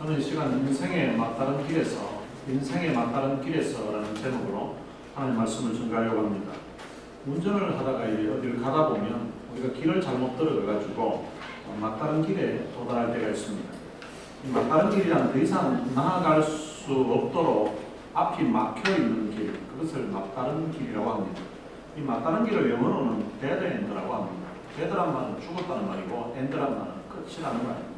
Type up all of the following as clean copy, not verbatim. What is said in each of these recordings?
저는 이 시간 인생의 막다른 길에서라는 제목으로 하나님 말씀을 전가하려고 합니다. 운전을 하다가 어디를 가다 보면 우리가 길을 잘못 들어가가지고 막다른 길에 도달할 때가 있습니다. 이 막다른 길이란 더 이상 나아갈 수 없도록 앞이 막혀 있는 길, 그것을 막다른 길이라고 합니다. 이 막다른 길을 영어로는 dead end라고 합니다. dead란 말은 죽었다는 말이고 end란 말은 끝이라는 말입니다.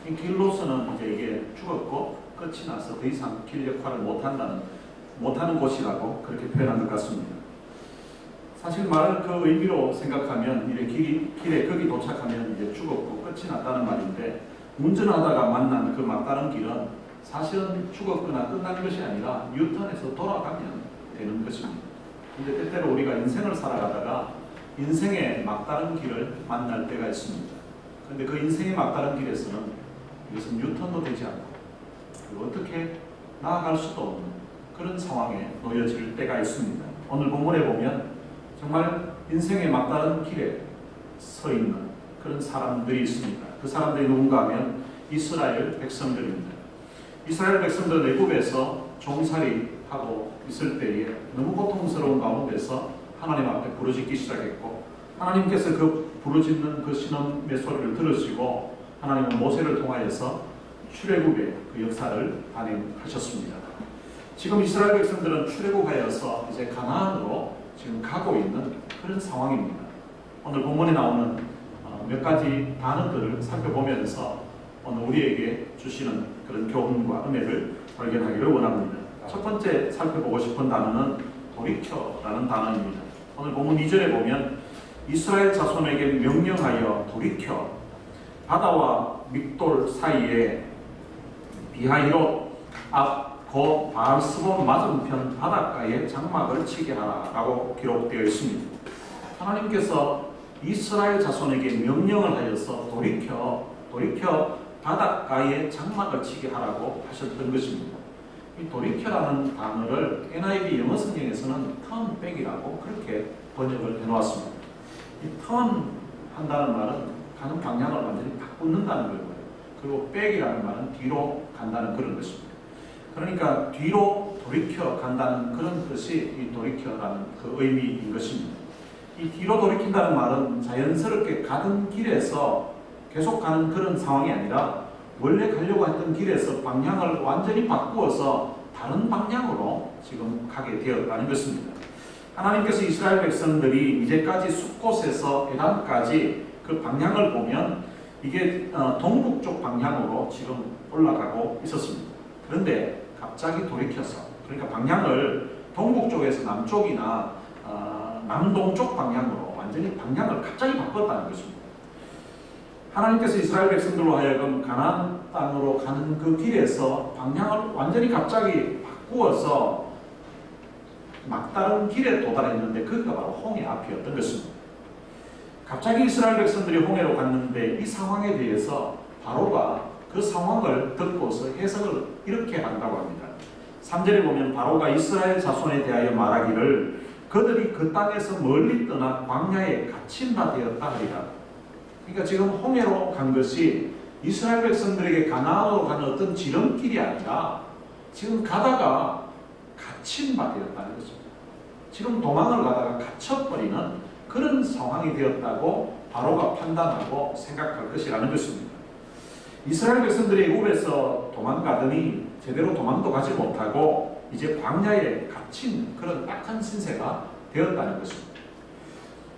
이 길로서는 이제 이게 죽었고 끝이 나서 더 이상 길 역할을 못하는 곳이라고 그렇게 표현한 것 같습니다. 사실 말을 그 의미로 생각하면 길에 거기 도착하면 이제 죽었고 끝이 났다는 말인데, 운전하다가 만난 그 막다른 길은 사실은 죽었거나 끝난 것이 아니라 유턴해서 돌아가면 되는 것입니다. 근데 때때로 우리가 인생을 살아가다가 인생의 막다른 길을 만날 때가 있습니다. 그런데 그 인생의 막다른 길에서는 이것은 유턴도 되지 않고 어떻게 나아갈 수도 없는 그런 상황에 놓여질 때가 있습니다. 오늘 본문에 보면 정말 인생의 막다른 길에 서 있는 그런 사람들이 있습니다. 그 사람들이 누군가 하면 이스라엘 백성들입니다. 이스라엘 백성들 애굽에서 종살이하고 있을 때에 너무 고통스러운 가운데서 하나님 앞에 부르짖기 시작했고, 하나님께서 그 부르짖는 그 신음의 소리를 들으시고 하나님은 모세를 통하여서 출애굽의 그 역사를 단행하셨습니다. 지금 이스라엘 백성들은 출애굽하여서 이제 가나안으로 지금 가고 있는 그런 상황입니다. 오늘 본문에 나오는 몇 가지 단어들을 살펴보면서 오늘 우리에게 주시는 그런 교훈과 은혜를 발견하기를 원합니다. 첫 번째 살펴보고 싶은 단어는 돌이켜라는 단어입니다. 오늘 본문 2절에 보면 이스라엘 자손에게 명령하여 돌이켜 바다와 믹돌 사이에 비하이롯 앞 고 바알스본 맞은편 바닷가에 장막을 치게 하라 라고 기록되어 있습니다. 하나님께서 이스라엘 자손에게 명령을 하여서 돌이켜 바닷가에 장막을 치게 하라고 하셨던 것입니다. 이 돌이켜라는 단어를 NIV 영어 성경에서는 turn back이라고 그렇게 번역을 해놓았습니다. 이 turn 한다는 말은 가는 방향을 완전히 바꾸는다는 거고요. 그리고 back이라는 말은 뒤로 간다는 그런 것입니다. 그러니까 뒤로 돌이켜 간다는 그런 뜻이 이 돌이켜라는 그 의미인 것입니다. 이 뒤로 돌이킨다는 말은 자연스럽게 가던 길에서 계속 가는 그런 상황이 아니라 원래 가려고 했던 길에서 방향을 완전히 바꾸어서 다른 방향으로 지금 가게 되었다는 것입니다. 하나님께서 이스라엘 백성들이 이제까지 숫곳에서 에단까지 그 방향을 보면 이게 동북쪽 방향으로 지금 올라가고 있었습니다. 그런데 갑자기 돌이켜서, 그러니까 방향을 동북쪽에서 남쪽이나 남동쪽 방향으로 완전히 방향을 갑자기 바꿨다는 것입니다. 하나님께서 이스라엘 백성들로 하여금 가나안 땅으로 가는 그 길에서 방향을 완전히 갑자기 바꾸어서 막다른 길에 도달했는데 그가 바로 홍해 앞이었던 것입니다. 갑자기 이스라엘 백성들이 홍해로 갔는데 이 상황에 대해서 바로가 그 상황을 듣고서 해석을 이렇게 한다고 합니다. 3절에 보면 바로가 이스라엘 자손에 대하여 말하기를 그들이 그 땅에서 멀리 떠나 광야에 갇힌 바 되었다 하리라. 그러니까 지금 홍해로 간 것이 이스라엘 백성들에게 가나안으로 가는 어떤 지름길이 아니라 지금 가다가 갇힌 바 되었다는 것입니다. 지금 도망을 가다가 갇혀버리는 그런 상황이 되었다고 바로가 판단하고 생각할 것이라는 것입니다. 이스라엘 백성들이 애굽에서 도망가더니 제대로 도망도 가지 못하고 이제 광야에 갇힌 그런 악한 신세가 되었다는 것입니다.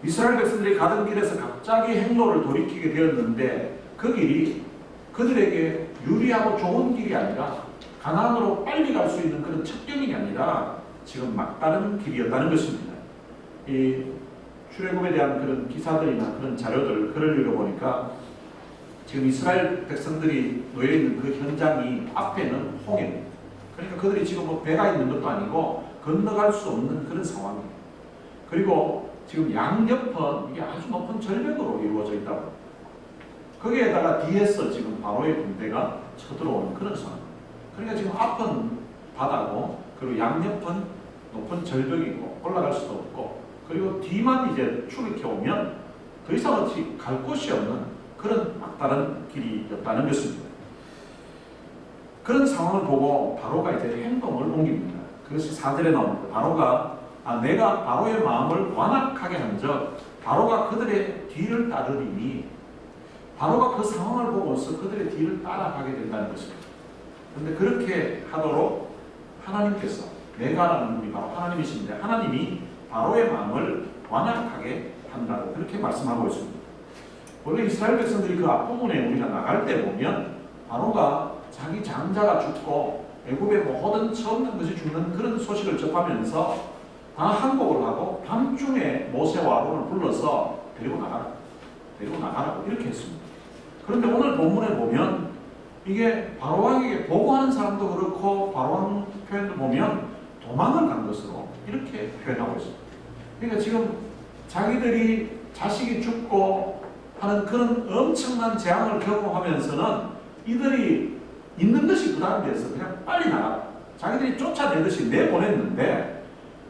이스라엘 백성들이 가던 길에서 갑자기 행로를 돌이키게 되었는데 그 길이 그들에게 유리하고 좋은 길이 아니라 가나안으로 빨리 갈 수 있는 그런 첩경이 아니라 지금 막다른 길이었다는 것입니다. 이 출애굽에 대한 그런 기사들이나 그런 자료들, 글을 읽어보니까 지금 이스라엘 백성들이 놓여있는 그 현장이 앞에는 홍해입니다. 그러니까 그들이 지금 뭐 배가 있는 것도 아니고 건너갈 수 없는 그런 상황입니다. 그리고 지금 양옆은 이게 아주 높은 절벽으로 이루어져 있다고. 거기에다가 뒤에서 지금 바로의 군대가 쳐들어오는 그런 상황. 그러니까 지금 앞은 바다고, 그리고 양옆은 높은 절벽이고 올라갈 수도 없고, 그리고 뒤만 이제 추격해 오면 더 이상 어찌 갈 곳이 없는 그런 막다른 길이었다는 것입니다. 그런 상황을 보고 바로가 이제 행동을 옮깁니다. 그것이 4절에 나옵니다. 바로가 내가 바로의 마음을 완악하게 한즉 바로가 그들의 뒤를 따르리니, 바로가 그 상황을 보고서 그들의 뒤를 따라가게 된다는 것입니다. 그런데 그렇게 하도록 하나님께서, 내가라는 분이 바로 하나님이신데 하나님이 바로의 마음을 완악하게 한다고 그렇게 말씀하고 있습니다. 원래 이스라엘 백성들이 그 앞부분에 우리가 나갈 때 보면 바로가 자기 장자가 죽고 애굽에 모든 처음 난 것이 죽는 그런 소식을 접하면서 다 항복을 하고 밤중에 모세와 아론을 불러서 데리고 나가라고 이렇게 했습니다. 그런데 오늘 본문에 보면 이게 바로왕에게 보고하는 사람도 그렇고 바로왕 표현도 보면 도망을 간 것으로 이렇게 표현하고 있습니다. 그러니까 지금 자기들이 자식이 죽고 하는 그런 엄청난 재앙을 경험하면서는 이들이 있는 것이 부담돼서 그냥 빨리 나가라, 자기들이 쫓아내듯이 내보냈는데,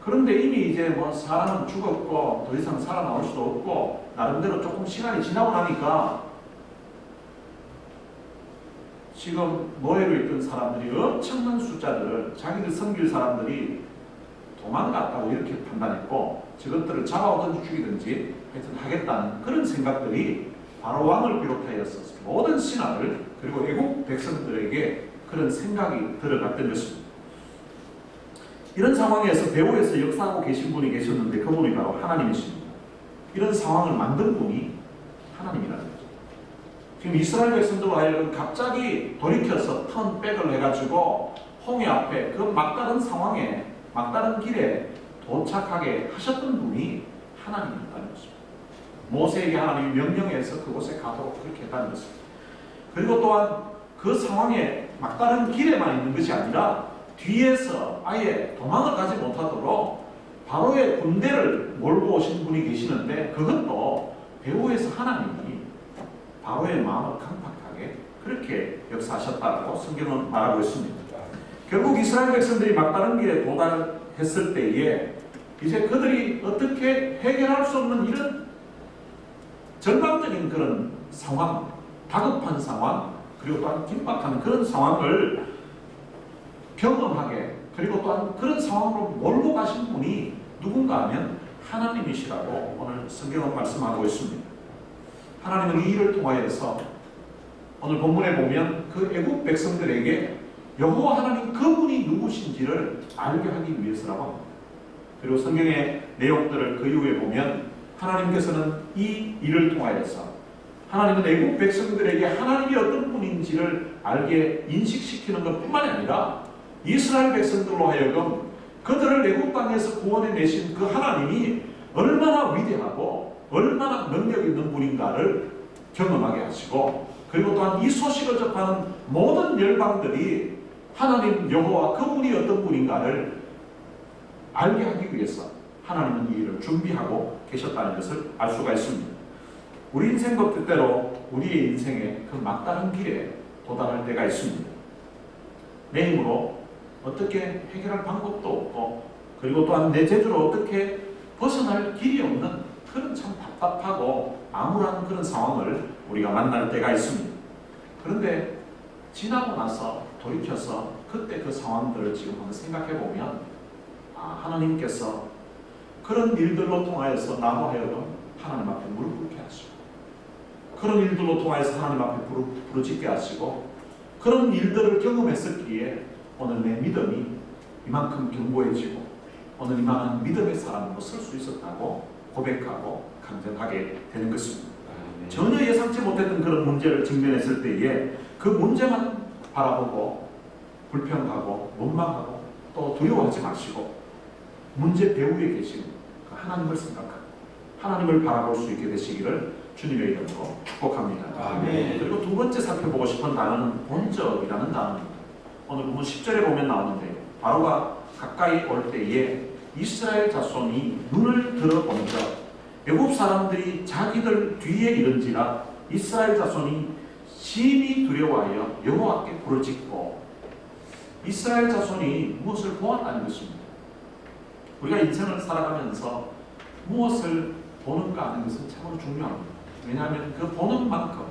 그런데 이미 이제 사람은 죽었고 더 이상 살아나올 수도 없고 나름대로 조금 시간이 지나고 나니까 지금 노예로 있던 사람들이 엄청난 숫자들을 자기들 섬길 사람들이 도망갔다고 이렇게 판단했고 저것들을 잡아오든지 죽이든지 하여튼 하겠다는 그런 생각들이 바로 왕을 비롯하여서 모든 신하들 그리고 애국 백성들에게 그런 생각이 들어갔던 것입니다. 이런 상황에서 배후에서 역사하고 계신 분이 계셨는데 그분이 바로 하나님이십니다. 이런 상황을 만든 분이 하나님이라는 거죠. 지금 이스라엘 백성들로 하여금 갑자기 돌이켜서 턴백을 해가지고 홍해 앞에 그 막다른 상황에 막다른 길에 도착하게 하셨던 분이 하나님이었다는 것입니다. 모세에게 하나님이 명령해서 그곳에 가도록 그렇게 했다는 것입니다. 그리고 또한 그 상황에 막다른 길에만 있는 것이 아니라 뒤에서 아예 도망을 가지 못하도록 바로의 군대를 몰고 오신 분이 계시는데 그것도 배후에서 하나님이 바로의 마음을 강팍하게 그렇게 역사하셨다고 성경은 말하고 있습니다. 결국 이스라엘 백성들이 막다른 길에 도달했을 때에 이제 그들이 어떻게 해결할 수 없는 이런 절망적인 그런 상황, 다급한 상황, 그리고 또한 긴박한 그런 상황을 경험하게, 그리고 또한 그런 상황으로 몰고 가신 분이 누군가 하면 하나님이시라고 오늘 성경은 말씀하고 있습니다. 하나님은 이 일을 통하여서 오늘 본문에 보면 그 애국 백성들에게 여호와 하나님 그분이 누구신지를 알게 하기 위해서라고 합니다. 그리고 성경의 내용들을 그 이후에 보면 하나님께서는 이 일을 통하여서 하나님은 애국 백성들에게 하나님이 어떤 분인지를 알게 인식시키는 것뿐만이 아니라 이스라엘 백성들로 하여금 그들을 애국 땅에서 구원해 내신 그 하나님이 얼마나 위대하고 얼마나 능력 있는 분인가를 경험하게 하시고, 그리고 또한 이 소식을 접하는 모든 열방들이 하나님 여호와 그분이 어떤 분인가를 알게 하기 위해서 하나님은 이 일을 준비하고 계셨다는 것을 알 수가 있습니다. 우리 인생도 때때로 우리의 인생에 그 막다른 길에 도달할 때가 있습니다. 내 힘으로 어떻게 해결할 방법도 없고, 그리고 또한 내 재주로 어떻게 벗어날 길이 없는 그런 참 답답하고 암울한 그런 상황을 우리가 만날 때가 있습니다. 그런데 지나고 나서 돌이켜서 그때 그 상황들을 지금 한번 생각해 보면 하나님께서 그런 일들로 통하여서 나무 하여금 하나님 앞에 무릎 꿇게 하시고, 그런 일들로 통하여서 하나님 앞에 부르짖게 하시고, 그런 일들을 경험했었기에 오늘 내 믿음이 이만큼 견고해지고 오늘 이만한 믿음의 사람으로 설 수 있었다고 고백하고 간증하게 되는 것입니다. 전혀 예상치 못했던 그런 문제를 직면했을 때에 그 문제만 바라보고 불평하고 원망하고 또 두려워하지 마시고 문제 배후에 계신 그 하나님을 생각하고 하나님을 바라볼 수 있게 되시기를 주님의 이름으로 축복합니다. 아멘. 그리고 두 번째 살펴보고 싶은 단어는 본적이라는 단어입니다. 오늘 보면 10절에 보면 나오는데 바로가 가까이 올 때에 이스라엘 자손이 눈을 들어본적 애굽 사람들이 자기들 뒤에 이른지라 이스라엘 자손이 심히 두려워하여 여호와께 부르짖고, 이스라엘 자손이 무엇을 보았다는 것입니다. 우리가 인생을 살아가면서 무엇을 보는가 하는 것은 참으로 중요합니다. 왜냐하면 그 보는 만큼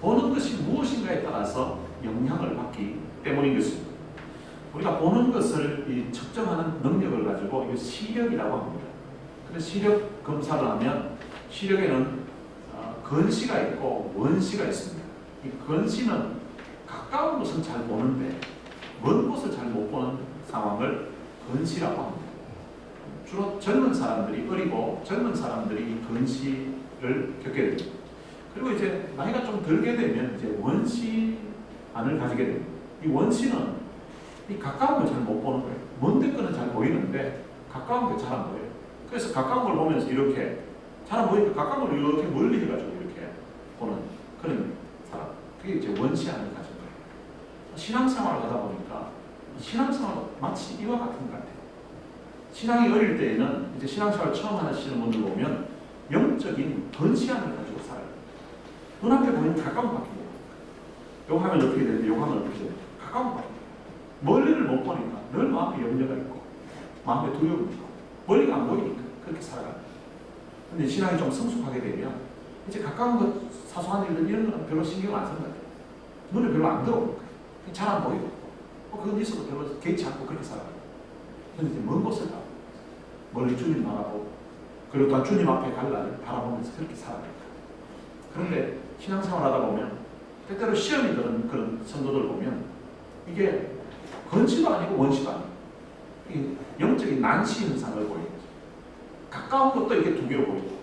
보는 것이 무엇인가에 따라서 영향을 받기 때문입니다. 때문인 것입니다. 우리가 보는 것을 이 측정하는 능력을 가지고 이거 시력이라고 합니다. 그래서 시력 검사를 하면 시력에는 근시가 있고 원시가 있습니다. 이 근시는 가까운 곳은 잘 보는데 먼 곳을 잘 못 보는 상황을 근시라고 합니다. 주로 젊은 사람들이 어리고 젊은 사람들이 이 근시를 겪게 됩니다. 그리고 이제 나이가 좀 들게 되면 이제 원시안을 가지게 됩니다. 이 원시는 이 가까운 걸 잘 못 보는 거예요. 먼데 거는 잘 보이는데 가까운 게 잘 안 보여요. 그래서 가까운 걸 보면서 이렇게 잘 안 보이니까 가까운 걸 이렇게 멀리 해가지고 이렇게 보는 그런 사람. 그게 이제 원시안을 가진 거예요. 신앙생활을 하다 보니까 신앙생활은 마치 이와 같은 것 같아요. 신앙이 어릴 때에는 이제 신앙생활 처음 하시는 분들 보면 영적인 근시안을 가지고 살아요. 눈앞에 보이는 가까운 밖에 요 하면 어떻게 되는데 요 하면 어떻게 되는데 가까운 밖에 멀리를 못 보니까 늘 마음에 염려가 있고 마음에 두려움이 있고 멀리가 안 보이니까 그렇게 살아가요. 근데 신앙이 좀 성숙하게 되면 이제 가까운 것 사소한 일들 이런 거는 별로 신경 안 쓴다. 눈에 별로 안 들어오니까 잘 안 보이고 그건 있어도 별로 개의치 않고 그렇게 살아가요. 근데 이제 먼 곳을 가고 멀리 주님 바라보고 그리고 또한 주님 앞에 갈 날을 바라보면서 그렇게 살아가요. 그런데 신앙생활 하다 보면 때때로 시험이 드는 그런 성도들 보면 이게 근시도 아니고 원시도 아니고 영적인 난시 현상을 보이는 거죠. 가까운 것도 이렇게 두 개로 보이고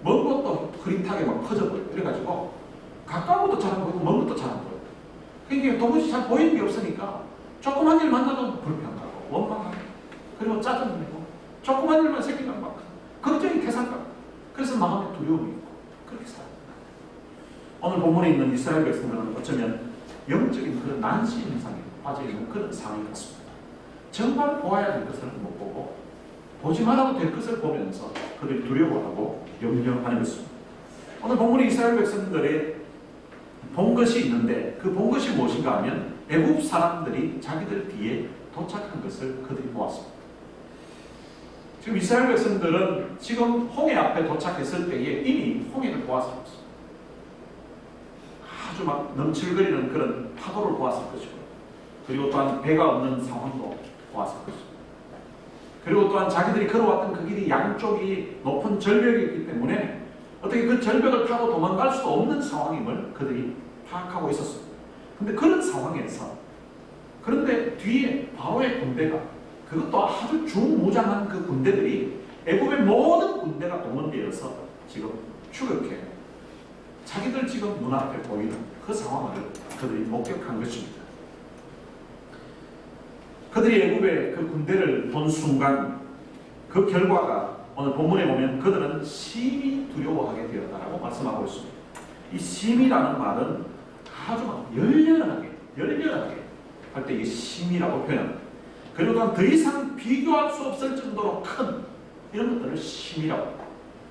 먼 것도 흐릿하게 막 퍼져 보이고 그래가지고 가까운 것도 잘 안 보이고 먼 것도 잘 안 보이고 그게 도무지 잘 보이는 게 없으니까 조그만 일 만나도 불평하고 원망하고 그리고 짜증내고 조그만 일만 생기면 막 걱정이 태산하고 그래서 마음에 두려움이 있고 그렇게 살아요. 오늘 본문에 있는 이스라엘 백성들은 어쩌면 영적인 그런 난시 현상에 빠져있는 그런 상황이 같습니다. 정말 보아야 될 것을 못 보고 보지 말아도 될 것을 보면서 그들이 두려워하고 염려하는 것입니다. 오늘 본문에 이스라엘 백성들의 본 것이 있는데 그 본 것이 무엇인가 하면 애굽 사람들이 자기들 뒤에 도착한 것을 그들이 보았습니다. 지금 이스라엘 백성들은 지금 홍해 앞에 도착했을 때에 이미 홍해를 보았을 것입니다. 아주 막 넘칠거리는 그런 파도를 보았을 것이고 그리고 또한 배가 없는 상황도 보았을 것입니다. 그리고 또한 자기들이 걸어왔던 그 길이 양쪽이 높은 절벽이 있기 때문에 어떻게 그 절벽을 타고 도망갈 수도 없는 상황임을 그들이 파악하고 있었습니다. 그런데 그런 상황에서 그런데 뒤에 바로의 군대가 그것도 아주 중무장한 그 군대들이 애굽의 모든 군대가 동원되어서 지금 추격해 자기들 지금 눈앞에 보이는 그 상황을 그들이 목격한 것입니다. 그들이 애굽의 그 군대를 본 순간 그 결과가 오늘 본문에 보면 그들은 심히 두려워하게 되었다라고 말씀하고 있습니다. 이 심이라는 말은 아주 막 열렬하게 할 때 이 심이라고 표현합니다. 그리고 또한 더 이상 비교할 수 없을 정도로 큰 이런 것들을 심이라고 합니다.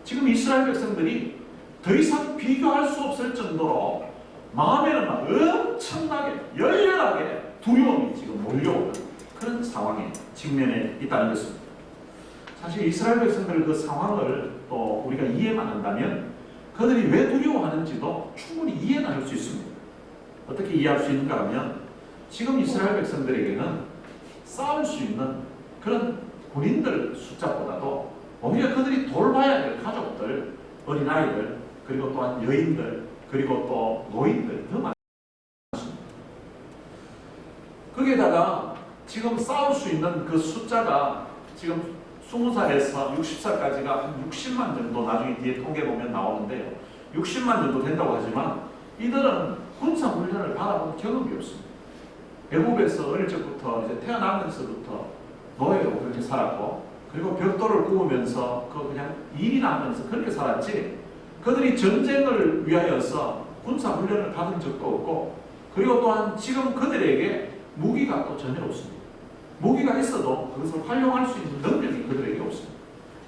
지금 이스라엘 백성들이 더 이상 비교할 수 없을 정도로 마음에는 막 엄청나게 열렬하게 두려움이 지금 몰려오는 그런 상황에 직면해 있다는 것입니다. 사실 이스라엘 백성들 그 상황을 또 우리가 이해만 한다면 그들이 왜 두려워하는지도 충분히 이해는 할 수 있습니다. 어떻게 이해할 수 있는가 하면 지금 이스라엘 백성들에게는 싸울 수 있는 그런 군인들 숫자보다도 오히려 그들이 돌봐야 될 가족들, 어린아이들, 그리고 또한 여인들, 그리고 또 노인들 더 많습니다. 거기에다가 지금 싸울 수 있는 그 숫자가 지금 20살에서 60살까지가 한 60만 정도 나중에 뒤에 통계 보면 나오는데요. 60만 정도 된다고 하지만 이들은 군사훈련을 받아본 경험이 없습니다. 애굽에서 어릴 적부터 이제 태어나면서부터 노예로 그렇게 살았고 그리고 벽돌을 구우면서 그냥 일이나 하면서 그렇게 살았지 그들이 전쟁을 위하여서 군사훈련을 받은 적도 없고 그리고 또한 지금 그들에게 무기가 또 전혀 없습니다. 무기가 있어도 그것을 활용할 수 있는 능력이 그들에게 없습니다.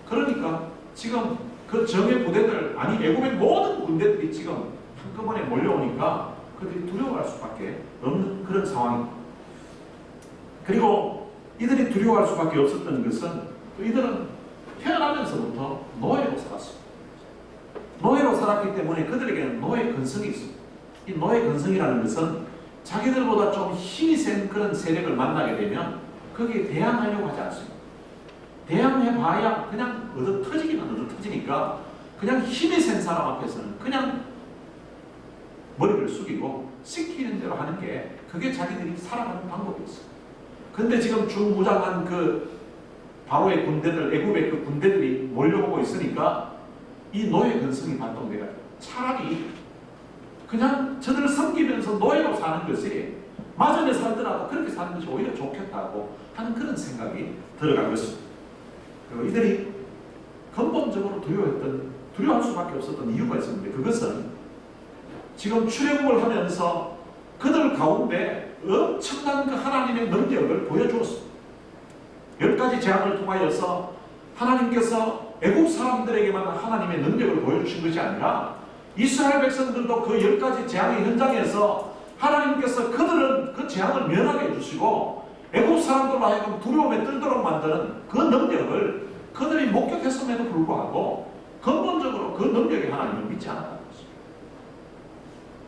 그러니까 지금 그 정예 부대들 아니 애굽의 모든 군대들이 지금 한꺼번에 몰려오니까 그들이 두려워할 수밖에 없는 그런 상황입니다. 그리고 이들이 두려워할 수밖에 없었던 것은 이들은 태어나면서부터 노예로 살았습니다. 노예로 살았기 때문에 그들에게는 노예 근성이 있습니다. 이 노예 근성이라는 것은 자기들보다 좀 힘이 센 그런 세력을 만나게 되면 거기에 대항하려고 하지 않습니다. 대항해봐야 그냥 얻어터지기만 얻어터지니까 그냥 힘이 센 사람 앞에서는 그냥 머리를 숙이고 시키는 대로 하는 게 그게 자기들이 살아가는 방법이었어요. 근데 지금 중무장한 그 바로의 군대들, 애굽의 그 군대들이 몰려오고 있으니까 이 노예 근성이 발동돼가지고 차라리 그냥 저들을 섬기면서 노예로 사는 것이 마전에 살더라도 그렇게 사는 것이 오히려 좋겠다고 하는 그런 생각이 들어간 것입니다. 이들이 근본적으로 두려워할 수밖에 없었던 이유가 있었는데 그것은 지금 출애굽을 하면서 그들 가운데 엄청난 그 하나님의 능력을 보여주었습니다. 10가지 재앙을 통하여서 하나님께서 애국 사람들에게만 하나님의 능력을 보여주신 것이 아니라 이스라엘 백성들도 그 10가지 재앙의 현장에서 하나님께서 그들은 그 재앙을 면하게 해주시고 애국 사람들로 하여금 두려움에 떨도록 만드는 그 능력을 그들이 목격했음에도 불구하고 근본적으로 그 능력의 하나님을 믿지 않았다는 것입니다.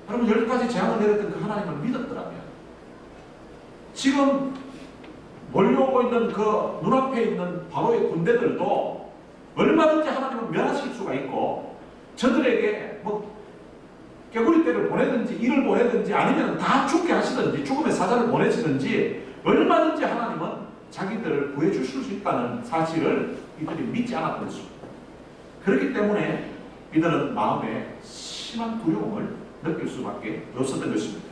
여러분 10가지 재앙을 내렸던 그 하나님을 믿었더라면 지금 몰려오고 있는 그 눈앞에 있는 바로의 군대들도 얼마든지 하나님을 면하실 수가 있고 저들에게 뭐 개구리떼를 보내든지 이를 보내든지 아니면 다 죽게 하시든지 죽음의 사자를 보내시든지 얼마든지 하나님은 자기들을 구해주실 수 있다는 사실을 이들이 믿지 않았던 것입니다. 그렇기 때문에 이들은 마음에 심한 두려움을 느낄 수밖에 없었던 것입니다.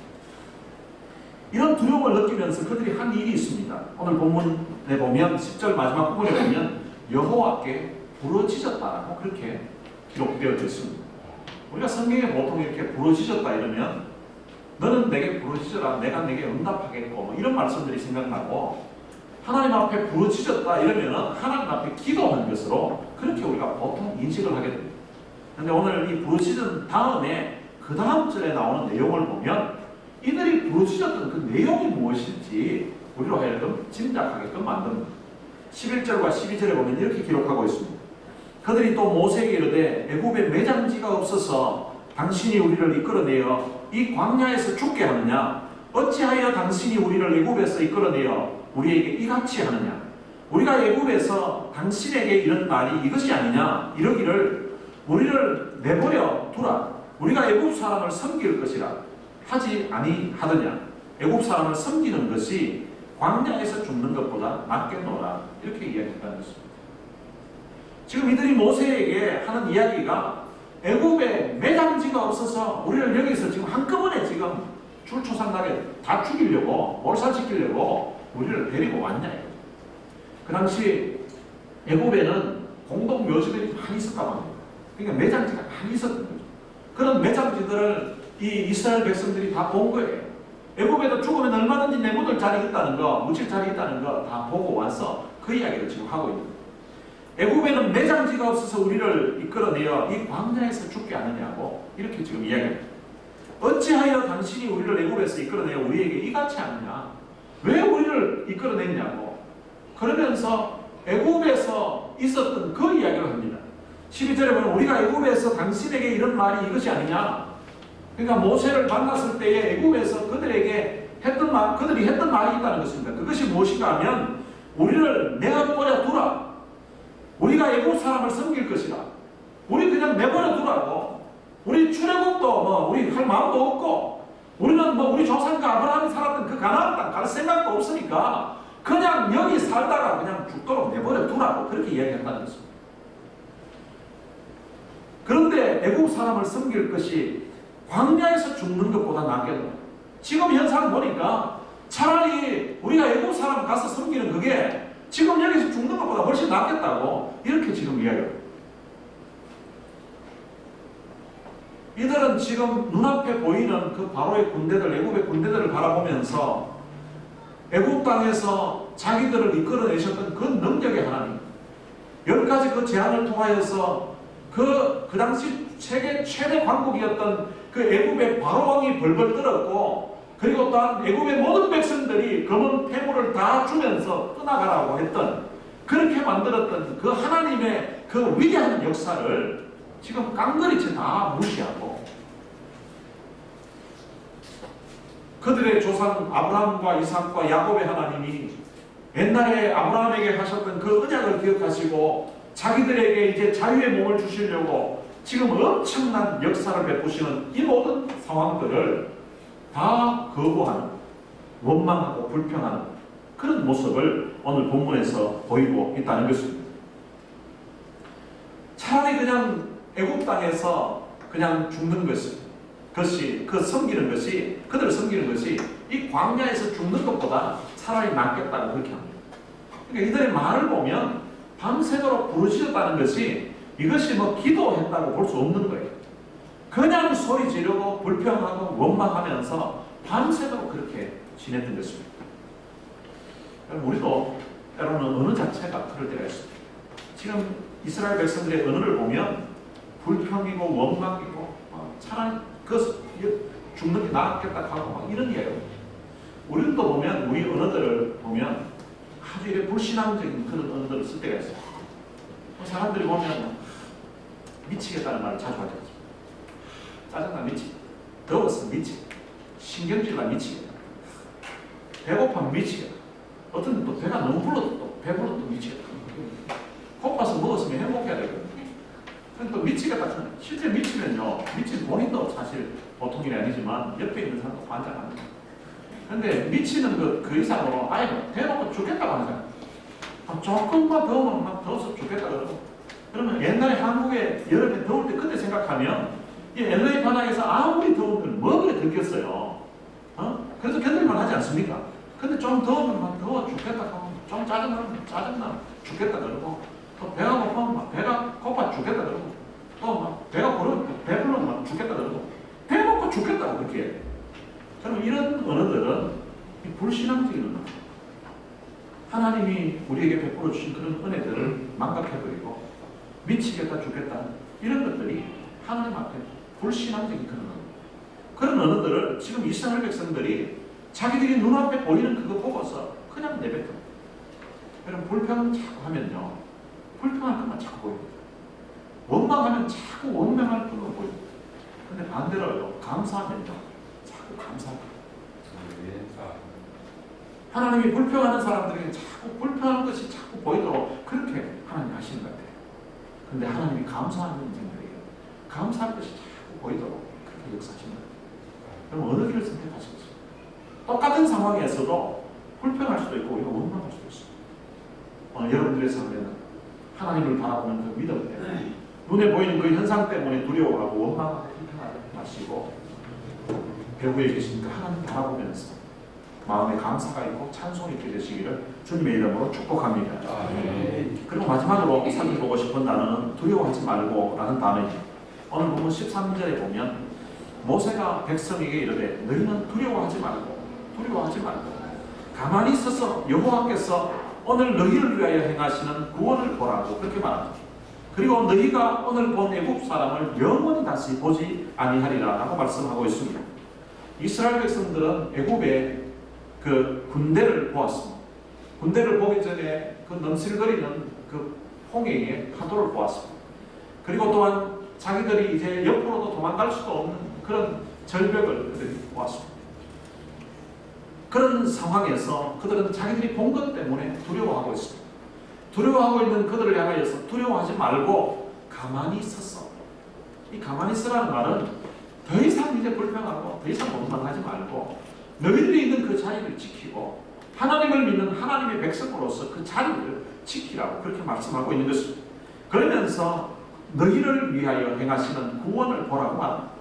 이런 두려움을 느끼면서 그들이 한 일이 있습니다. 오늘 본문에 보면 10절 마지막 부분에 보면 여호와께 부르짖었다라고 그렇게 기록되어 있습니다. 우리가 성경에 보통 이렇게 부르짖었다 이러면 너는 내게 부르짖어라 내가 내게 응답하겠고 뭐 이런 말씀들이 생각나고 하나님 앞에 부르짖었다 이러면 하나님 앞에 기도하는 것으로 그렇게 우리가 보통 인식을 하게 됩니다. 그런데 오늘 이 부르짖은 다음에 그 다음 절에 나오는 내용을 보면 이들이 부르짖었던 그 내용이 무엇인지 우리로 하여금 짐작하게끔 만듭니다. 11절과 12절에 보면 이렇게 기록하고 있습니다. 그들이 또 모세에게 이르되 애굽에 매장지가 없어서 당신이 우리를 이끌어내어 이 광야에서 죽게 하느냐 어찌하여 당신이 우리를 애굽에서 이끌어내어 우리에게 이같이 하느냐 우리가 애굽에서 당신에게 이런 말이 이것이 아니냐 이러기를 우리를 내버려 두라 우리가 애굽 사람을 섬길 것이라 하지 아니하더냐 애굽 사람을 섬기는 것이 광야에서 죽는 것보다 낫겠노라 이렇게 이야기했다는 것입니다. 지금 이들이 모세에게 하는 이야기가 애굽에 매장지가 없어서 우리를 여기서 지금 한꺼번에 지금 줄초상나게 다 죽이려고 몰살시키려고 우리를 데리고 왔냐 그 당시 애굽에는 공동묘지들이 많이 있었다고 합니다. 그러니까 매장지가 많이 있었던 거죠. 그런 매장지들을 이 이스라엘 백성들이 다 본 거예요. 애굽에도 죽으면 얼마든지 내묻을 자리 있다는 거, 묻힐 자리 있다는 거 다 보고 와서 그 이야기를 지금 하고 있는 거예요. 애굽에는 매장지가 없어서 우리를 이끌어내어 이 광야에서 죽게 하느냐고 이렇게 지금 이야기합니다. 어찌하여 당신이 우리를 애굽에서 이끌어내어 우리에게 이같이 하느냐 왜 우리를 이끌어냈냐고 그러면서 애굽에서 있었던 그 이야기를 합니다. 12절에 보면 우리가 애굽에서 당신에게 이런 말이 이것이 아니냐 그러니까 모세를 만났을 때에 애굽에서 그들에게 그들이 했던 말이 있다는 것입니다. 그것이 무엇인가 하면 우리를 내버려 두라 우리가 애굽 사람을 섬길 것이라 우리 그냥 내버려 두라고 우리 출애굽도 우리 할 마음도 없고 우리는 우리 조상과 아브라함이 살았던 그 가나안 땅 갈 생각도 없으니까 그냥 여기 살다가 그냥 죽도록 내버려 두라고 그렇게 이야기한다는 것입니다. 그런데 애국 사람을 섬길 것이 광야에서 죽는 것보다 낫겠노. 지금 현상 보니까 차라리 우리가 애국 사람 가서 섬기는 그게 지금 여기서 죽는 것보다 훨씬 낫겠다고 이렇게 지금 이야기합니다. 이들은 지금 눈앞에 보이는 그 바로의 군대들, 애굽의 군대들을 바라보면서 애굽 땅에서 자기들을 이끌어내셨던 그 능력의 하나님, 10가지 그 제안을 통하여서 그 당시 세계 최대 왕국이었던 그 애굽의 바로 왕이 벌벌 떨었고, 그리고 또한 애굽의 모든 백성들이 검은 폐물을 다 주면서 떠나가라고 했던, 그렇게 만들었던 그 하나님의 그 위대한 역사를 지금 깡그리째 다 무시하고, 그들의 조상 아브라함과 이삭과 야곱의 하나님이 옛날에 아브라함에게 하셨던 그 언약을 기억하시고 자기들에게 이제 자유의 몸을 주시려고 지금 엄청난 역사를 베푸시는 이 모든 상황들을 다 거부하는, 원망하고 불평하는 그런 모습을 오늘 본문에서 보이고 있다는 것입니다. 차라리 그냥 애굽 땅에서 그냥 죽는 것이 섬기는 것이, 그들을 섬기는 것이 이 광야에서 죽는 것보다 차라리 낫겠다고 그렇게 합니다. 그러니까 이들의 말을 보면 밤새도록 부르짖었다는 것이 이것이 뭐 기도했다고 볼 수 없는 거예요. 그냥 소리 지르고 불평하고 원망하면서 밤새도록 그렇게 지냈던 것입니다. 우리도 때로는 언어 자체가 그럴 때가 있습니다. 지금 이스라엘 백성들의 언어를 보면 불평이고 원망이고 차라리 죽는 게 낫겠다 하고 막 이런 이야기예요. 우리도 보면 우리 언어들을 보면 아주 이렇게 불신앙적인 그런 언어들을 쓸 때가 있어요. 사람들이 보면 미치겠다는 말을 자주 하죠. 짜증나 미치겠다. 더워서 미치겠다. 신경질나 미치겠다. 배고파면 미치겠다. 어떤 또 배가 너무 불러도 또 배불러도 미치겠다. 고파서 먹었으면 행복해야 되거든요. 또 미치겠다. 실제 미치면요, 미친 본인도 사실 보통 일이 아니지만 옆에 있는 사람도 환장합니다. 근데 미치는 그 이상으로 아예 대놓고 죽겠다고 하잖아요. 조금만 더우면 막 더워서 죽겠다 그러고. 그러면 옛날에 한국에 여름에 더울 때 그때 생각하면 이 LA 바닥에서 아무리 더우면 뭐 그래 들겠어요. 그래서 견딜만 하지 않습니까? 근데 좀 더우면 막 더워 죽겠다 하고, 좀 짜증나면 짜증나 죽겠다 그러고, 또 배가 고파면 막 배가 고파 죽겠다 그러고, 또 막 배가 배불러면 막 죽겠다 그러고, 배 먹고 죽겠다고 그렇게 해요. 그럼 이런 언어들은 불신앙적인 언어. 하나님이 우리에게 베풀어 주신 그런 은혜들을 망각해버리고 미치겠다 죽겠다 이런 것들이 하나님 앞에 불신앙적인 그런 언어. 그런 언어들을 지금 이스라엘 백성들이 자기들이 눈앞에 보이는 그거 보고서 그냥 내뱉어. 여러분 불평은 자꾸 하면요, 불평할 것만 자꾸 보입니다. 원망하면 자꾸 원망할 것만 보입니다. 근데 반대로요, 감사하면요 자꾸 감사합니다. 하나님이 불평하는 사람들에게 자꾸 불평하는 것이 자꾸 보이도록 그렇게 하나님이 하시는 것 같아요. 근데 하나님이 감사하는 분들에게 감사할 것이 자꾸 보이도록 그렇게 역사하시는 것 같아요. 그럼 어느 길을 선택하시겠어요? 똑같은 상황에서도 불평할 수도 있고 우리가 원망할 수도 있어요. 여러분들의 삶에는 하나님을 바라보는 그 믿음 때문에 눈에 보이는 그 현상 때문에 두려워하고 원망하고 불평하지 마시고 배후에 계신 그 하나님 바라보면서 마음에 감사가 있고 찬송이 있게 되시기를 주님의 이름으로 축복합니다. 그리고 마지막으로 살펴보고 싶은 단어는 두려워하지 말고 라는 단어입니다. 오늘 본문 13절에 보면 모세가 백성에게 이르되 너희는 두려워하지 말고 가만히 있어서 여호와께서 오늘 너희를 위하여 행하시는 구원을 보라고 그렇게 말합니다. 그리고 너희가 오늘 본 애굽 사람을 영원히 다시 보지 아니하리라 라고 말씀하고 있습니다. 이스라엘 백성들은 애굽의 그 군대를 보았습니다. 군대를 보기 전에 그 넘실거리는 그 홍해의 파도를 보았습니다. 그리고 또한 자기들이 이제 옆으로도 도망갈 수도 없는 그런 절벽을 그들이 보았습니다. 그런 상황에서 그들은 자기들이 본 것 때문에 두려워하고 있습니다. 두려워하고 있는 그들을 향하여서 두려워하지 말고 가만히 있었어. 이 가만히 있으라는 말은 더 이상 이제 불평하고 더 이상 원망하지 말고 너희들이 있는 그 자리를 지키고 하나님을 믿는 하나님의 백성으로서 그 자리를 지키라고 그렇게 말씀하고 있는 것입니다. 그러면서 너희를 위하여 행하시는 구원을 보라고 말합니다.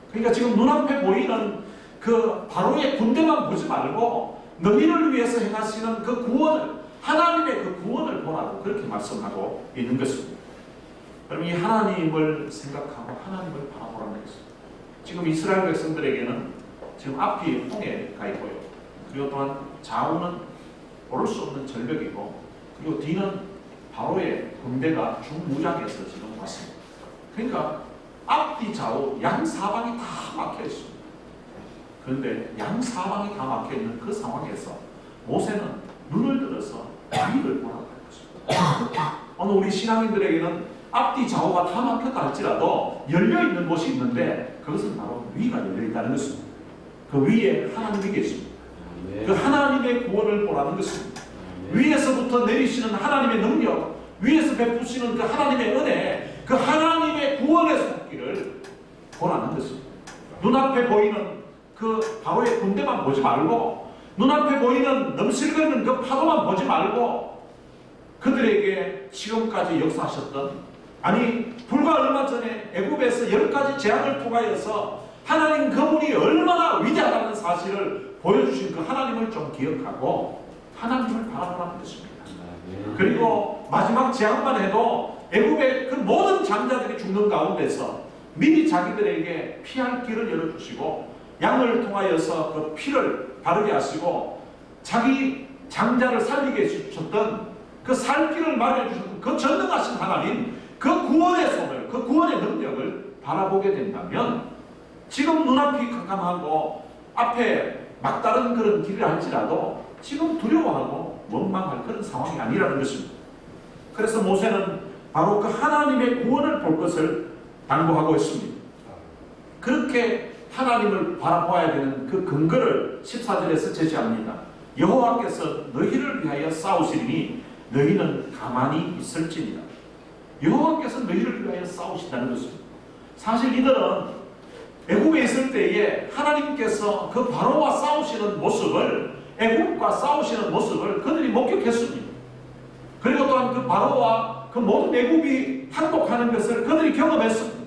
그러니까 지금 눈앞에 보이는 그 바로의 군대만 보지 말고 너희를 위해서 행하시는 그 구원을, 하나님의 그 구원을 보라고 그렇게 말씀하고 있는 것입니다. 여러분 이 하나님을 생각하고 하나님을 바라보라는 것입니다. 지금 이스라엘 백성들에게는 지금 앞이 홍해가 있고요. 그리고 또한 좌우는 오를 수 없는 절벽이고 그리고 뒤는 바로의 군대가 중무장해서 지금 왔습니다. 그러니까 앞뒤 좌우 양사방이 다 막혀 있습니다. 그런데 양사방이 다 막혀 있는 그 상황에서 모세는 눈을 들어서 위를 보라고 할 것입니다. 오늘 우리 신앙인들에게는 앞뒤 좌우가 다 막혔다 할지라도 열려있는 곳이 있는데 그것은 바로 위가 열려있다는 것입니다. 그 위에 하나님이 계십니다. 그 하나님의 구원을 보라는 것입니다. 위에서부터 내리시는 하나님의 능력, 위에서 베푸시는 그 하나님의 은혜, 그 하나님의 구원의 손길을 보라는 것입니다. 눈앞에 보이는 그 바로의 군대만 보지 말고, 눈앞에 보이는 넘실거리는 그 파도만 보지 말고, 그들에게 지금까지 역사하셨던, 아니 불과 얼마 전에 애굽에서 10가지 재앙을 통하여서 하나님 그분이 얼마나 위대하다는 사실을 보여주신 그 하나님을 좀 기억하고 하나님을 바라보라는 것입니다. 그리고 마지막 재앙만 해도 애굽의 그 모든 장자들이 죽는 가운데서 미리 자기들에게 피할 길을 열어주시고, 양을 통하여서 그 피를 바르게 하시고 자기 장자를 살리게 해주셨던 그 살 길을 마련해 주셨던 그 전능하신 하나님, 그 구원의 손을, 그 구원의 능력을 바라보게 된다면 지금 눈앞이 캄캄하고 앞에 막다른 그런 길을 할지라도 지금 두려워하고 원망할 그런 상황이 아니라는 것입니다. 그래서 모세는 바로 그 하나님의 구원을 볼 것을 당부하고 있습니다. 그렇게 하나님을 바라보아야 되는 그 근거를 14절에서 제시합니다. 여호와께서 너희를 위하여 싸우시리니 너희는 가만히 있을지니라. 여호와께서 너희를 위하여 싸우신다는 것입니다. 사실 이들은 애굽에 있을 때에 하나님께서 그 바로와 싸우시는 모습을, 애굽과 싸우시는 모습을 그들이 목격했습니다. 그리고 또한 그 바로와 그 모든 애굽이 항복하는 것을 그들이 경험했습니다.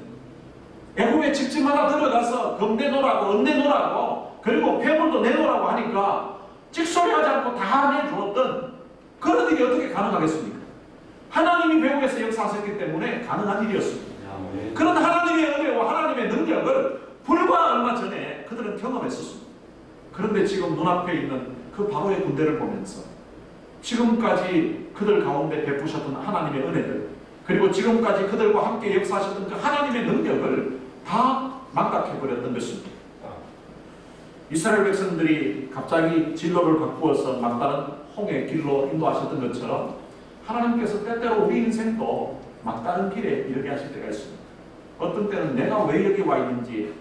애굽의 집집마다 들어가서 금 내놓으라고, 은 내놓으라고, 그리고 폐물도 내놓으라고 하니까 찍소리하지 않고 다 내주었던 그런 일이 어떻게 가능하겠습니까? 하나님이 배후에서 역사하셨기 때문에 가능한 일이었습니다. 그런 하나님의 은혜와 하나님의 능력을 불과 얼마 전에 그들은 경험했었습니다. 그런데 지금 눈앞에 있는 그 바로의 군대를 보면서 지금까지 그들 가운데 베푸셨던 하나님의 은혜들, 그리고 지금까지 그들과 함께 역사하셨던 그 하나님의 능력을 다 망각해버렸던 것입니다. 이스라엘 백성들이 갑자기 진로를 바꾸어서 막다른 홍해 길로 인도하셨던 것처럼 하나님께서 때때로 우리 인생도 막다른 길에 이르게 하실 때가 있습니다. 어떤 때는 내가 왜 여기 와 있는지,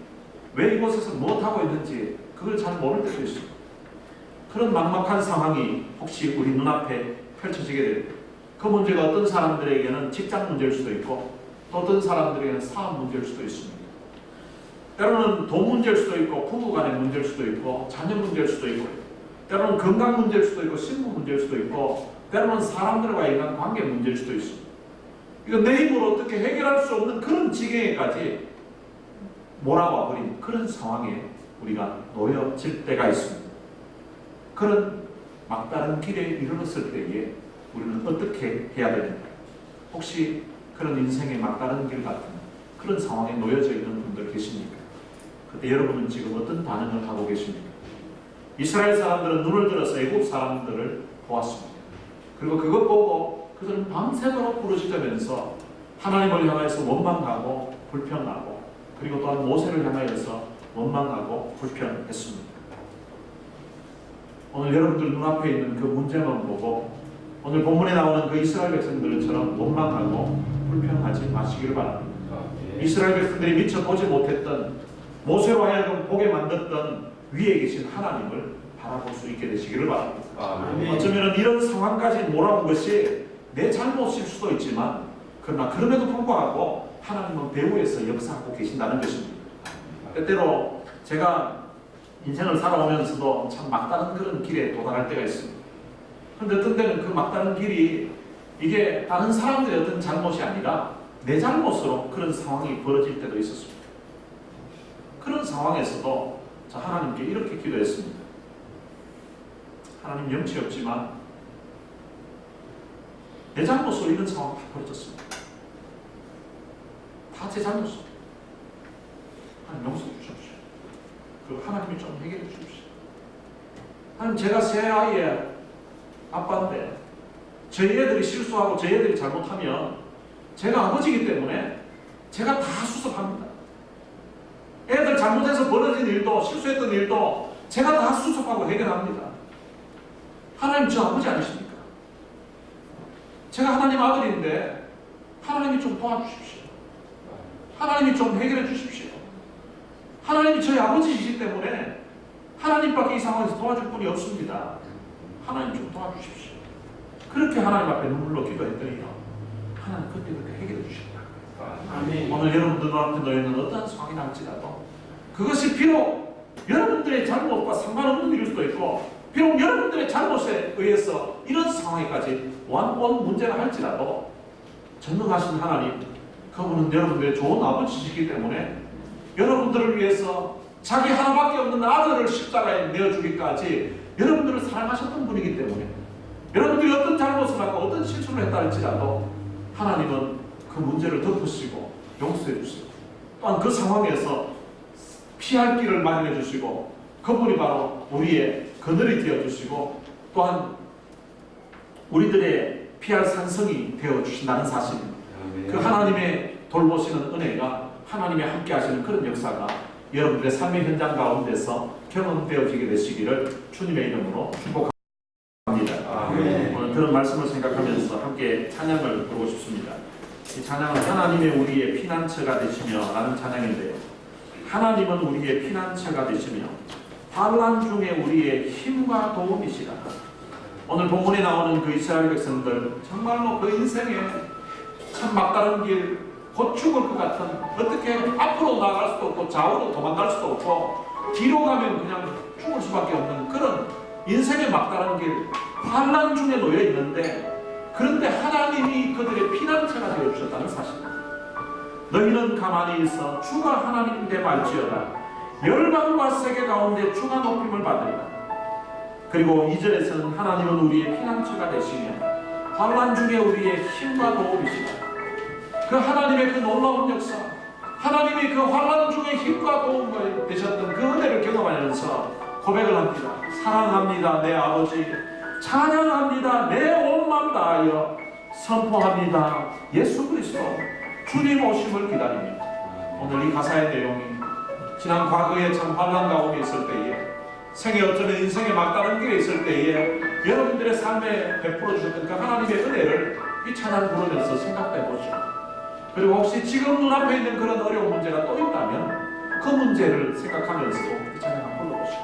왜 이곳에서 무엇하고 있는지 그걸 잘 모를 때도 있습니다. 그런 막막한 상황이 혹시 우리 눈앞에 펼쳐지게 됩니다. 그 문제가 어떤 사람들에게는 직장 문제일 수도 있고, 또 어떤 사람들에게는 사업 문제일 수도 있습니다. 때로는 돈 문제일 수도 있고, 부부간의 문제일 수도 있고, 자녀 문제일 수도 있고, 때로는 건강 문제일 수도 있고, 신분 문제일 수도 있고, 때로는 사람들과의 인간 관계 문제일 수도 있습니다. 이거 내 힘으로 어떻게 해결할 수 없는 그런 지경에까지 몰아와 버린 그런 상황에 우리가 놓여질 때가 있습니다. 그런 막다른 길에 이르렀을 때에 우리는 어떻게 해야 되는가? 혹시 그런 인생의 막다른 길 같은 그런 상황에 놓여져 있는 분들 계십니까? 그때 여러분은 지금 어떤 반응을 하고 계십니까? 이스라엘 사람들은 눈을 들어서 애굽 사람들을 보았습니다. 그리고 그것 보고 그들은 밤새도록 부르짖으면서 하나님을 향하여서 원망하고 불평하고, 그리고 또한 모세를 향하여서 원망하고 불평했습니다. 오늘 여러분들 눈앞에 있는 그 문제만 보고 오늘 본문에 나오는 그 이스라엘 백성들처럼 원망하고 불평하지 마시기를 바랍니다. 이스라엘 백성들이 미처 보지 못했던, 모세로 하여금 보게 만들었던 위에 계신 하나님을 바라볼 수 있게 되시기를 바랍니다. 어쩌면 이런 상황까지 몰아온 것이 내 잘못일 수도 있지만, 그러나 그럼에도 불구하고 하나님은 배후에서 역사하고 계신다는 것입니다. 때때로 제가 인생을 살아오면서도 참 막다른 그런 길에 도달할 때가 있습니다. 그런데 어떤 때는 그 막다른 길이 이게 다른 사람들의 어떤 잘못이 아니라 내 잘못으로 그런 상황이 벌어질 때도 있었습니다. 그런 상황에서도 저 하나님께 이렇게 기도했습니다. 하나님, 염치 없지만 내 잘못으로 이런 상황이 다 벌어졌습니다. 다 제 잘못입니다. 하나님 용서해 주십시오. 그리고 하나님이 좀 해결해 주십시오. 하나님, 제가 새 아이의 아빠인데 저희 애들이 실수하고 저희 애들이 잘못하면 제가 아버지이기 때문에 제가 다 수습합니다. 애들 잘못해서 벌어진 일도, 실수했던 일도 제가 다 수습하고 해결합니다. 하나님, 저 아버지 아니십니까? 제가 하나님 아들인데 하나님이 좀 도와주십시오. 하나님이 좀 해결해 주십시오. 하나님이 저희 아버지이시기 때문에 하나님밖에 이 상황에서 도와줄 분이 없습니다. 하나님 좀 도와주십시오. 그렇게 하나님 앞에 눈물로 기도했더니요, 하나님 그때 해결해 주셨다. 아멘. 오늘 여러분들 앞에 놓여있는 어떤 상황이 날지라도 그것이 비록 여러분들의 잘못과 상관없는 일일 수도 있고, 비록 여러분들의 잘못에 의해서 이런 상황에까지 온 문제가 할지라도 전능하신 하나님, 그분은 여러분들의 좋은 아버지시기 때문에 여러분들을 위해서 자기 하나밖에 없는 아들을 십자가에 내어주기까지 여러분들을 사랑하셨던 분이기 때문에, 여러분들이 어떤 잘못을 하고 어떤 실수를 했다 할지라도 하나님은 그 문제를 덮으시고 용서해 주시고, 또한 그 상황에서 피할 길을 마련해 주시고, 그분이 바로 우리의 그늘이 되어 주시고, 또한 우리들의 피할 산성이 되어 주신다는 사실입니다. 그 하나님의 돌보시는 은혜가, 하나님의 함께 하시는 그런 역사가 여러분들의 삶의 현장 가운데서 경험되어지게 되시기를 주님의 이름으로 축복합니다. 오늘 들은 말씀을 생각하면서 함께 찬양을 부르고 싶습니다. 이 찬양은 하나님의 우리의 피난처가 되시며 라는 찬양인데요, 하나님은 우리의 피난처가 되시며 환난 중에 우리의 힘과 도움이시라. 오늘 본문에 나오는 그 이스라엘 백성들, 정말로 그 인생에 참 막다른 길, 곧 죽을 것 같은, 어떻게 앞으로 나아갈 수도 없고 좌우로 도망갈 수도 없고 뒤로 가면 그냥 죽을 수밖에 없는 그런 인생의 막다른 길, 환난 중에 놓여 있는데, 그런데 하나님이 그들의 피난처가 되어 주셨다는 사실. 너희는 가만히 있어 주가 하나님 되 말지어다. 열방과 세계 가운데 주가 높임을 받으리라. 그리고 2절에서는 하나님은 우리의 피난처가 되시며 환난 중에 우리의 힘과 도움이시다. 그 하나님의 그 놀라운 역사, 하나님이 그 환난 중에 힘과 도움이 되셨던 그 은혜를 경험하면서 고백을 합니다. 사랑합니다 내 아버지, 찬양합니다 내 온 마음 다하여 선포합니다 예수 그리스도 주님 오심을 기다립니다. 오늘 이 가사의 내용이 지난 과거에 참 환난 가운데 있을 때에, 생애 어쩌면 인생의 막다른 길에 있을 때에 여러분들의 삶에 베풀어 주셨던 그 하나님의 은혜를 이 찬양 부르면서 생각해 보시고, 그리고 혹시 지금 눈앞에 있는 그런 어려운 문제가 또 있다면 그 문제를 생각하면서도 이 찬양 한번 불러보시고,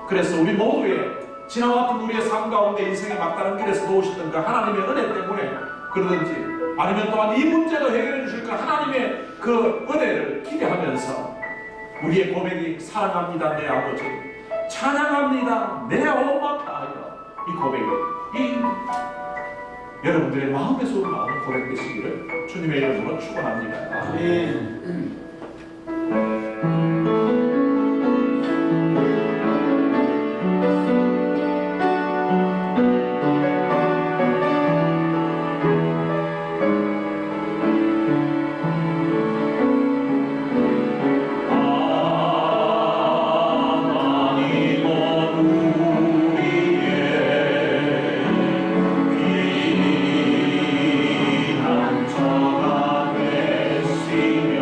그래서 우리 모두의 지나왔던 우리의 삶 가운데 인생의 막다른 길에서 도우셨던 그 하나님의 은혜 때문에 그러든지, 아니면 또한 이 문제도 해결해 주실 그 하나님의 그 은혜를 기대하면서 우리의 고백이 사랑합니다 내 아버지, 찬양합니다 내 온 마음 다하여, 이 고백이 여러분들의 마음에서 나오는 고백 되시기를 주님의 이름으로 축원합니다. 아멘. 피난처가 되시며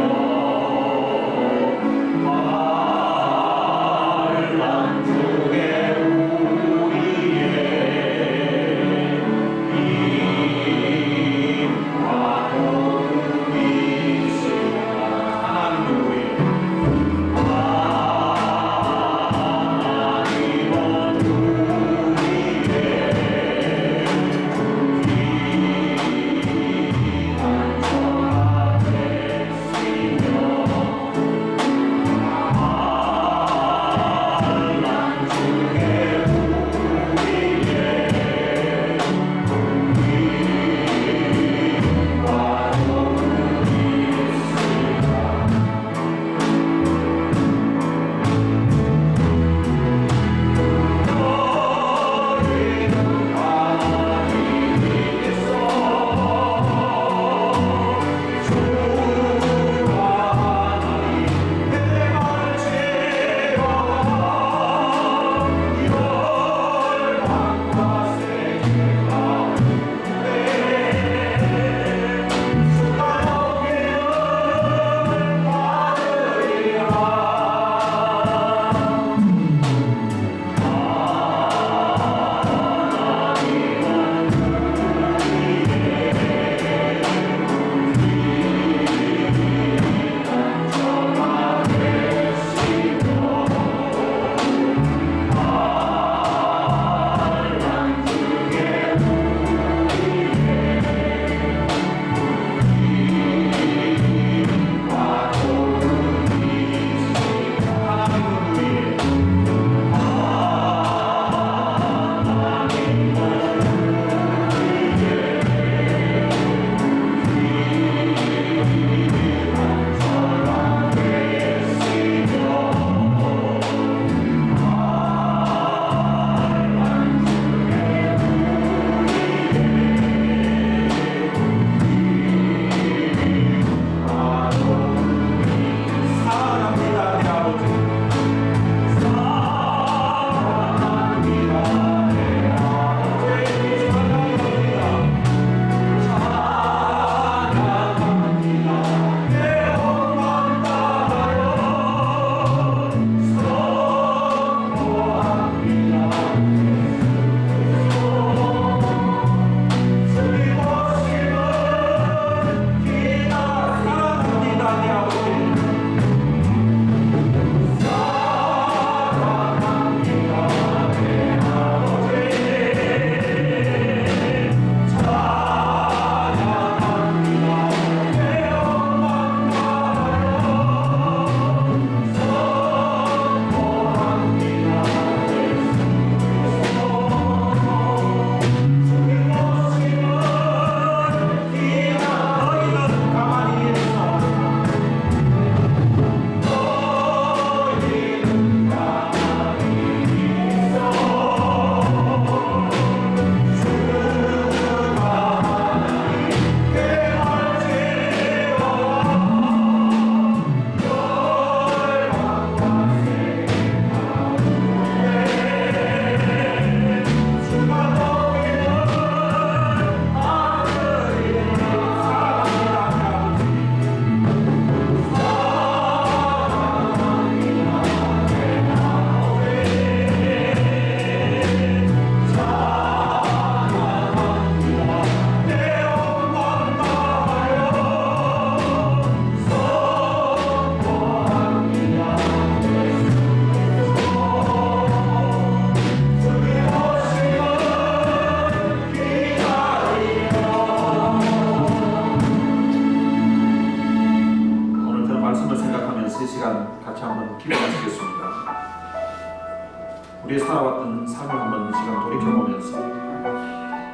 살아가면서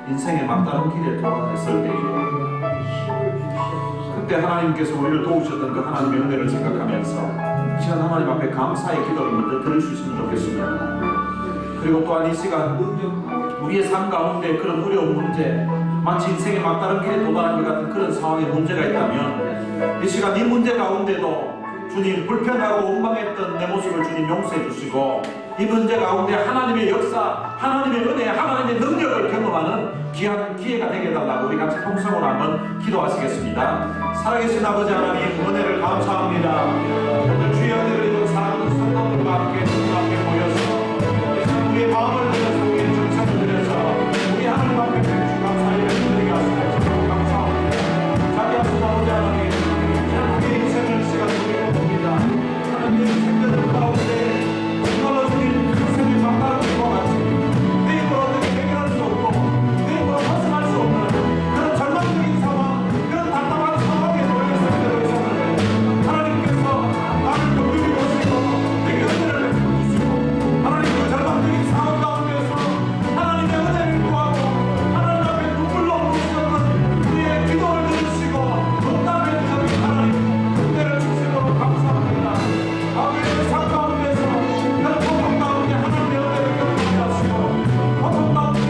인생의 막다른 길에 도달했을 때에 그때 하나님께서 우리를 도우셨던 그 하나님의 은혜를 생각하면서 이 시간 하나님 앞에 감사의 기도를 먼저 드릴 수 있으면 좋겠습니다. 그리고 또한 이 시간 우리의 삶 가운데 그런 어려운 문제, 마치 인생의 막다른 길에 도달한 것 같은 그런 상황에 문제가 있다면 이 시간 이 문제 가운데도 주님 불편하고 원망했던 내 모습을 주님 용서해 주시고 이 문제 가운데 하나님의 역사, 하나님의 은혜, 하나님의 능력을 경험하는 귀한 기회가 되게 해달라고 우리 같이 통성으로 한번 기도하시겠습니다. 살아계신 아버지 하나님 은혜를 감사합니다. 오늘 주의 은혜를 입은 사랑하는 성도들과 함께 주님 앞에 모여서 우리의 마음을 들여서 우리의 정성을 들여서 우리 하나님 앞에 주님 감사의 드리게 하시고 감사합니다. 자비하신 아버지 하나님 우리의 인생을 시간 드리고 봅니다. 하나님의 생명을 가운데 무너진 인생의 막다른 길과 같이 내 힘으로 어떻게 해결할 수 없고 내 힘으로 벗어날 수 없는 그런 절망적인 상황, 그런 답답한 상황에 놓여 있을 때도 있었는데 하나님께서 나를 긍휼히 보시고 내게 은혜를 베풀어 주시고 하나님 그 절망적인 상황 가운데서 하나님의 은혜를 구하고 하나님 앞에 눈물로 부르셨던 우리의 기도를 들으시고 응답해 주셨던 하나님 은혜를 주시도록 감사합니다. 아버지의 삶 가운데서 그런 고통 가운데 하나님의 은혜를 경험하게 하시고 고통 가운데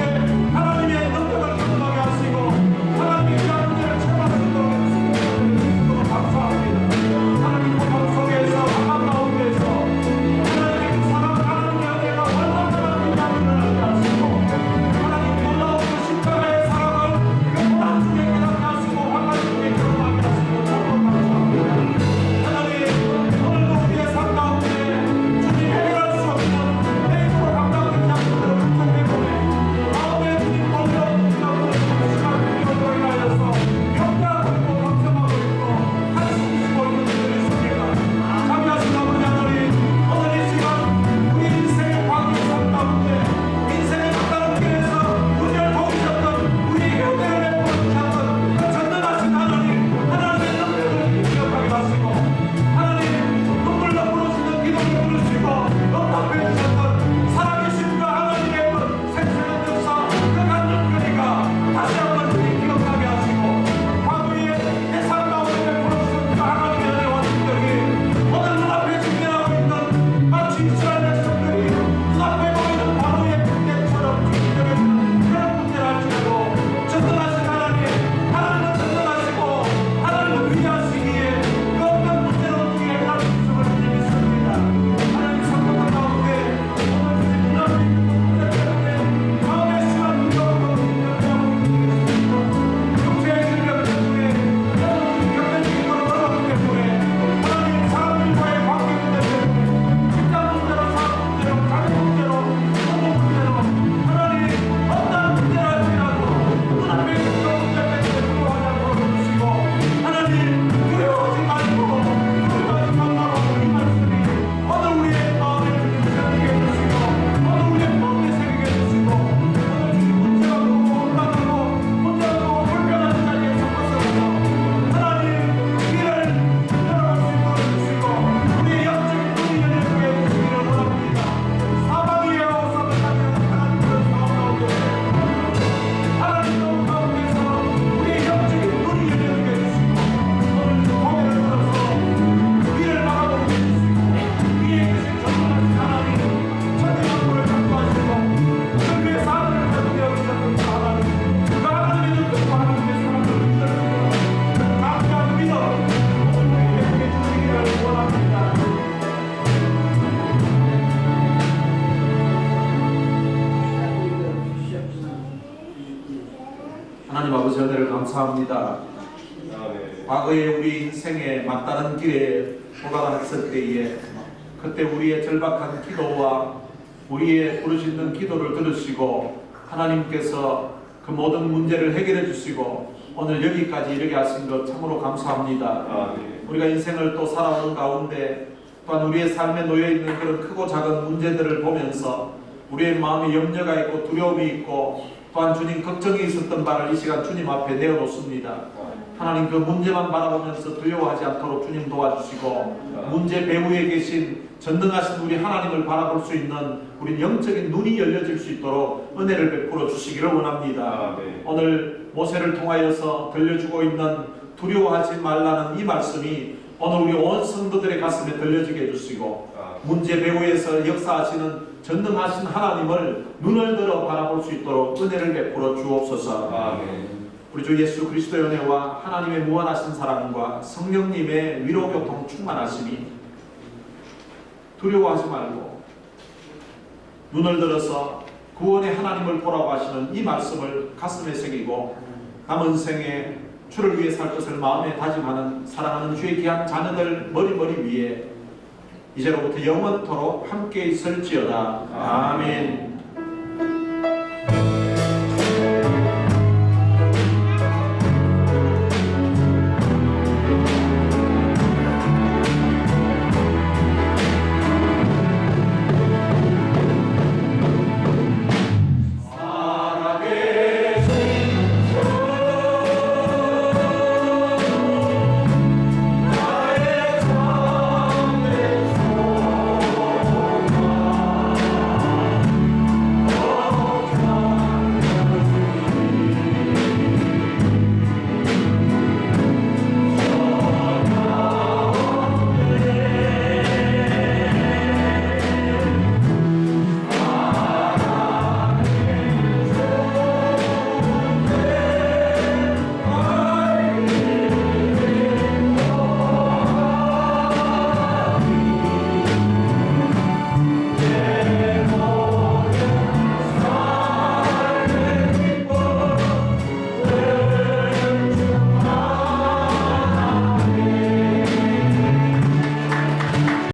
하나님의 능력을 경험하게 하시고 하나님의 귀한 은혜를 체험할 수 있도록 해주시고 감사합니다. 하나님 고통 속에서 환난 가운데서 하나님의 사랑, 하나님의 은혜가 얼마나 많이 일어나게 하시고 하나님 놀라운 그 십자가의 사랑을 그 고난 중에 깨닫게 하시고 환난 중에 경험하게 하시고 참으로 감사합니다. 하나님 오늘도 우리의 삶 가운데 주님 해결할 수 없는 내 힘으로 감당하지 않는 그런 문제 때문에 마음에 주님 몰려 붙잡고 시간 기도로 인하여서 염려하고 있고 걱정하고 있고 한숨 쉬고 있는 분들이 있습니다. 자비하신 아버지 하나님 오늘 이 시간 우리 인생의 광야 삶 가운데 인생의 막다른 길에서 우리를 도우셨던 우리에게 은혜를 베풀어 주셨던 그 전능하신 하나님 하나님의 능력을 기억하게 하시고 하나님 눈물로 부르시는 기도를 부르시고 응답해 주셨던 살아계신 그 하나님의 그 생생한 역사 그 간증거리가 다시 한번 우리 기억하게 하시고 과거에 내 삶 가운데 베풀어 주신 그 하나님의 은혜와 능력이 오늘 눈앞에 직면하고 있는 마치 이스라엘 백성들이 눈앞에 보이는 바로의 군대처럼 직면해주는 그런 문제를 할지라도 전능하신 하나님 하나님은 전능하시고 하나님은 위대하시기에 그 어떤 문제로 우리에게 해결할 수 있음을 주님 믿습니다. 하나님 성도들 가운데 오늘 주님 눈앞에 있는 문제 때문에 마음의 심한 두려움과 염려하고 있습니다. 육체의 질병 때문에 여러분 경제적인 걸 어렵기 때문에 하나님 사람들과의 관계 문제 때문에 직장 문제로 사업 문제로 가정 문제로 부모 문제로 하나님 어떤 문제를 할지라도 눈앞에 있는 그 문제 때문에 두려워하지 않도록 해주시고 하나님 두려워하지 말고 두려워하지 말라고 이 말씀이 오늘 우리의 마음에 새기게 해주시고 오늘 우리의 마음에 새기게 해주시고 오늘 주님 문제가 너무 혼란하고 문제가 너무 불편한 자리에 서서 하나님 길을 열어볼 수 있도록 해주시고 우리의 영적인 눈이 열려지게 해주시기를 원합니다. 사방이 외워서 하나님 그런 상황 가운데 하나님 너무 가운데서 우리의 영적인 눈이 열려지게 해주시고 오늘 고개를 들어서 위를 바라보게 해주시고 위에 계신 전능하신 하나님 천지만 불을 감도하시고 그 위에 사람을 가지고 여기셨던 그 하나님 그 하나님의 능력과 하나님의 사랑을 믿어주시고 감사한 믿어 오늘 우리에게 주시기를 원합니다. 하나님 아버지 은혜를 감사합니다. 과거에 우리 인생의 막다른 길에 도달했을 때에 그때 우리의 절박한 기도와 우리의 부르짖는 기도를 들으시고 하나님께서 그 모든 문제를 해결해 주시고 오늘 여기까지 이르게 하신 것 참으로 감사합니다. 우리가 인생을 또 살아오는 가운데 또한 우리의 삶에 놓여 있는 그런 크고 작은 문제들을 보면서 우리의 마음에 염려가 있고 두려움이 있고 또한 주님 걱정이 있었던 바를 이 시간 주님 앞에 내어놓습니다. 하나님 그 문제만 바라보면서 두려워하지 않도록 주님 도와주시고 문제 배후에 계신 전능하신 우리 하나님을 바라볼 수 있는 우리 영적인 눈이 열려질 수 있도록 은혜를 베풀어 주시기를 원합니다. 오늘 모세를 통하여서 들려주고 있는 두려워하지 말라는 이 말씀이 오늘 우리 온 성도들의 가슴에 들려지게 해주시고 문제 배후에서 역사하시는 전능하신 하나님을 눈을 들어 바라볼 수 있도록 은혜를 베풀어 주옵소서. 우리 주 예수 그리스도의 은혜와 하나님의 무한하신 사랑과 성령님의 위로교통 충만하심이 두려워하지 말고 눈을 들어서 구원의 하나님을 보라고 하시는 이 말씀을 가슴에 새기고 남은 생에 주를 위해 살 것을 마음에 다짐하는 사랑하는 주의 귀한 자녀들 머리 위에 이제로부터 영원토록 함께 있을지어다. 아멘.